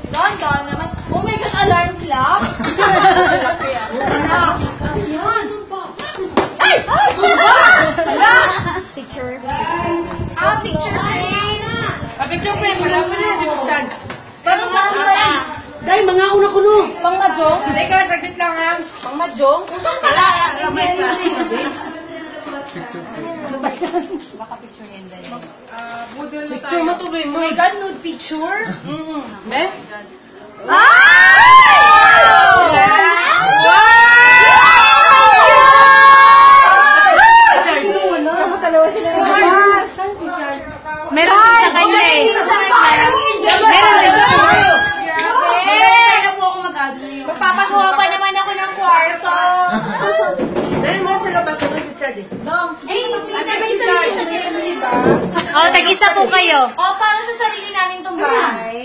Dahan-dahan naman. Oh my God, alarm clock? Ay! Picture. Picture frame. Picture frame, marami na yung dibusan. Parang saan ba? Dahil mga una ko no. Pang Mahjong? Teka, saglit lang ha. Pang Mahjong? Wala, lamay ka. Baka picture yan dahil. Budol na Picture mo tayo. to, Oh my God, nude picture? Me? Meron din sa kanya eh. Meron din sa kanya. Kaya po ako mag-ano yun. Magpapagawa pa naman ako ng kwarto. Dahil mo sa labas na si Chad eh. Eh, hindi na may sarili siya nila, di ba? O, tag-isa po kayo. O, para sa sarili namin itong bahay.